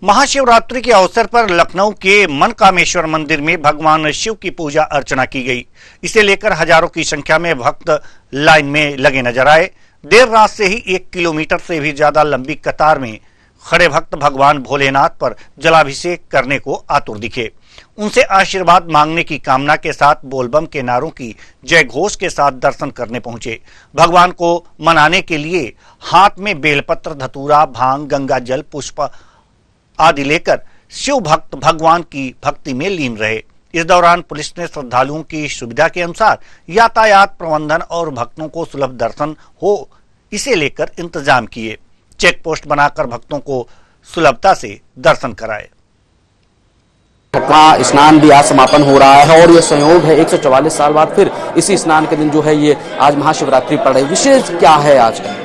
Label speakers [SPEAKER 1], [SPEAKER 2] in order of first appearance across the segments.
[SPEAKER 1] महाशिवरात्रि के अवसर पर लखनऊ के मनकामेश्वर मंदिर में भगवान शिव की पूजा अर्चना की गई। इसे लेकर हजारों की संख्या में भक्त लाइन में लगे नजर आए। देर रात से ही 1 किलोमीटर से भी ज्यादा लंबी कतार में खड़े भक्त भगवान भोलेनाथ पर जलाभिषेक करने को आतुर दिखे। उनसे आशीर्वाद मांगने की कामना के साथ बोलबम के नारों की जय घोष के साथ दर्शन करने पहुंचे। भगवान को मनाने के लिए हाथ में बेलपत्र, धतूरा, भांग, गंगा जल, पुष्प आदि लेकर शिव भक्त भगवान की भक्ति में लीन रहे। इस दौरान पुलिस ने श्रद्धालुओं की सुविधा के अनुसार यातायात प्रबंधन और भक्तों को सुलभ दर्शन हो इसे लेकर इंतजाम किए। चेक पोस्ट बनाकर भक्तों को सुलभता से दर्शन कराए।
[SPEAKER 2] का स्नान भी आज समापन हो रहा है और ये संयोग है 144 साल बाद फिर इसी स्नान के दिन जो है ये आज महाशिवरात्रि पड़ रही है। विशेष क्या है आज का?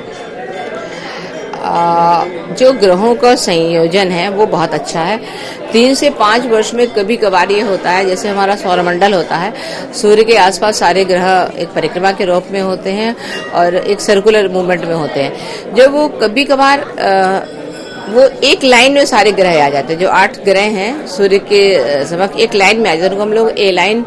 [SPEAKER 3] जो ग्रहों का संयोजन है वो बहुत अच्छा है। 3 से 5 वर्ष में कभी कभार ये होता है, जैसे हमारा सौरमंडल होता है, सूर्य के आसपास सारे ग्रह एक परिक्रमा के रूप में होते हैं और एक सर्कुलर मूवमेंट में होते हैं। जब वो कभी कभार वो एक लाइन में सारे ग्रह आ जाते हैं। जो 8 ग्रह हैं सूर्य के समक्ष एक लाइन में आ जाते हैं, उनको हम लोग ए लाइन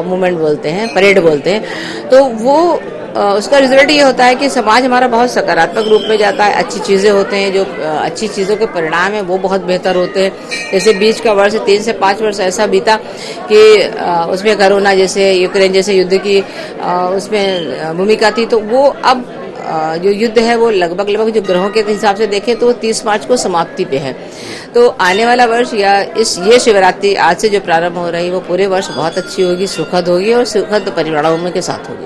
[SPEAKER 3] मूवमेंट बोलते हैं, परेड बोलते हैं। तो वो उसका रिजल्ट ये होता है कि समाज हमारा बहुत सकारात्मक रूप में जाता है। अच्छी चीजें होते हैं, जो अच्छी चीजों के परिणाम है वो बहुत बेहतर होते हैं। जैसे बीच का वर्ष 3 से 5 वर्ष ऐसा बीता कि उसमें कोरोना जैसे, यूक्रेन जैसे युद्ध की उसमें भूमिका थी। तो वो अब जो युद्ध है वो लगभग जो ग्रहों के हिसाब से देखें तो 30 मार्च को समाप्ति पे है। तो आने वाला वर्ष या ये शिवरात्रि आज से जो प्रारंभ हो रही है वो पूरे वर्ष बहुत अच्छी होगी, सुखद होगी और सुखद परिणामों के साथ होगी।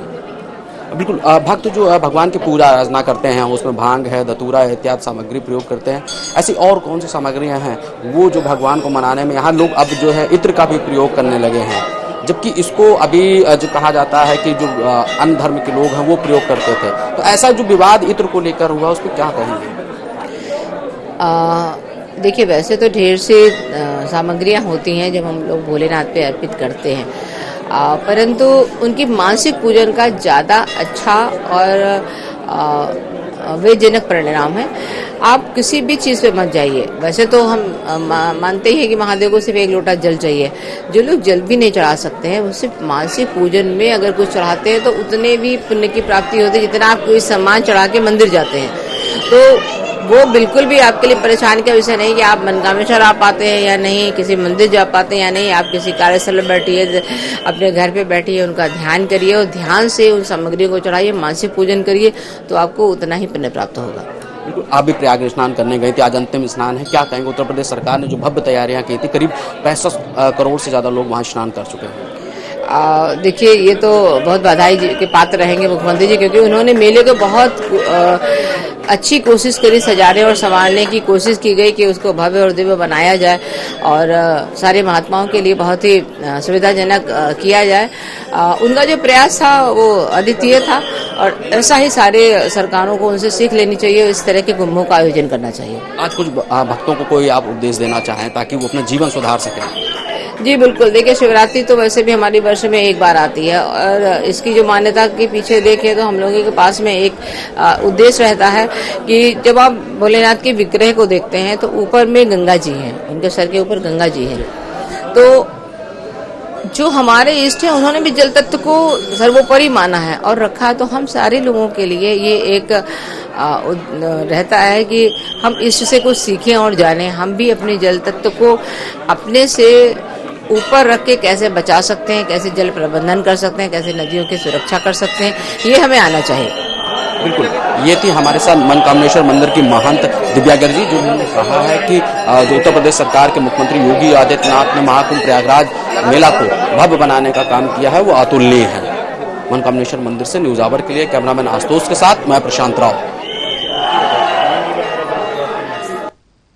[SPEAKER 2] बिल्कुल। भक्त जो भगवान की पूजा अर्चना करते हैं उसमें भांग है, धतूरा है इत्यादि सामग्री प्रयोग करते हैं। ऐसी और कौन सी सामग्रियां हैं वो जो भगवान को मनाने में यहाँ लोग अब जो है इत्र का भी प्रयोग करने लगे हैं, जबकि इसको अभी जो कहा जाता है कि जो अन्य धर्म के लोग हैं वो प्रयोग करते थे। तो ऐसा जो विवाद इत्र को लेकर हुआ उस पर क्या कहेंगे?
[SPEAKER 3] देखिए, वैसे तो ढेर से सामग्रियां होती हैं जब हम लोग भोलेनाथ पे अर्पित करते हैं, परंतु उनकी मानसिक पूजन का ज़्यादा अच्छा और वेदजनक परिणाम है। आप किसी भी चीज़ पे मत जाइए। वैसे तो हम मानते हैं कि महादेव को सिर्फ 1 लोटा जल चाहिए। जो लोग जल भी नहीं चढ़ा सकते हैं वो सिर्फ मानसिक पूजन में अगर कुछ चढ़ाते हैं तो उतने भी पुण्य की प्राप्ति होती है जितना आप कोई सामान चढ़ा के मंदिर जाते हैं। तो वो बिल्कुल भी आपके लिए परेशानी का विषय नहीं कि आप मनकामेश्वर आ पाते हैं या नहीं, किसी मंदिर जा पाते हैं या नहीं। आप किसी कार्यस्थल में बैठिए, अपने घर पे बैठिए, उनका ध्यान करिए और ध्यान से उन सामग्रियों को चढ़ाइए, मानसिक पूजन करिए, तो आपको उतना ही पुण्य प्राप्त होगा।
[SPEAKER 2] बिल्कुल। आप भी प्रयाग स्नान करने गए थे, आज अंतिम स्नान है। क्या कहेंगे? उत्तर प्रदेश सरकार ने जो भव्य तैयारियां की थी, करीब 65 करोड़ से ज्यादा लोग वहाँ स्नान कर चुके हैं।
[SPEAKER 3] देखिए, ये तो बहुत बधाई के पात्र रहेंगे मुख्यमंत्री जी, क्योंकि उन्होंने मेले को बहुत अच्छी कोशिश करी, सजाने और संवारने की कोशिश की गई कि उसको भव्य और दिव्य बनाया जाए और सारे महात्माओं के लिए बहुत ही सुविधाजनक किया जाए। उनका जो प्रयास था वो अद्वितीय था और ऐसा ही सारे सरकारों को उनसे सीख लेनी चाहिए। इस तरह के कुंभों का आयोजन करना चाहिए।
[SPEAKER 2] आज कुछ भक्तों को कोई आप उपदेश देना चाहें ताकि वो अपना जीवन सुधार सकें?
[SPEAKER 3] जी बिल्कुल। देखिए, शिवरात्रि तो वैसे भी हमारी वर्ष में 1 बार आती है और इसकी जो मान्यता के पीछे देखें तो हम लोगों के पास में एक उद्देश्य रहता है कि जब आप भोलेनाथ के विग्रह को देखते हैं तो ऊपर में गंगा जी हैं, उनके सर के ऊपर गंगा जी हैं। तो जो हमारे इष्ट हैं उन्होंने भी जल तत्व को सर्वोपरि माना है और रखा है। तो हम सारे लोगों के लिए ये एक रहता है कि हम इष्ट से कुछ सीखें और जानें। हम भी अपने जल तत्व को अपने से ऊपर रख के कैसे बचा सकते हैं, कैसे जल प्रबंधन कर सकते हैं, कैसे नदियों की सुरक्षा कर सकते हैं, ये हमें आना चाहिए।
[SPEAKER 2] बिल्कुल। ये थी हमारे साथ मनकामेश्वर मंदिर की महंत दिव्या गर्ग जी, जिन्होंने कहा है कि जो उत्तर प्रदेश सरकार के मुख्यमंत्री योगी आदित्यनाथ ने महाकुंभ प्रयागराज मेला को भव्य बनाने का काम किया है वो अतुलनीय है। मनकामेश्वर मंदिर से न्यूज आवर के लिए कैमरामैन आशुतोष के साथ मैं प्रशांत राव।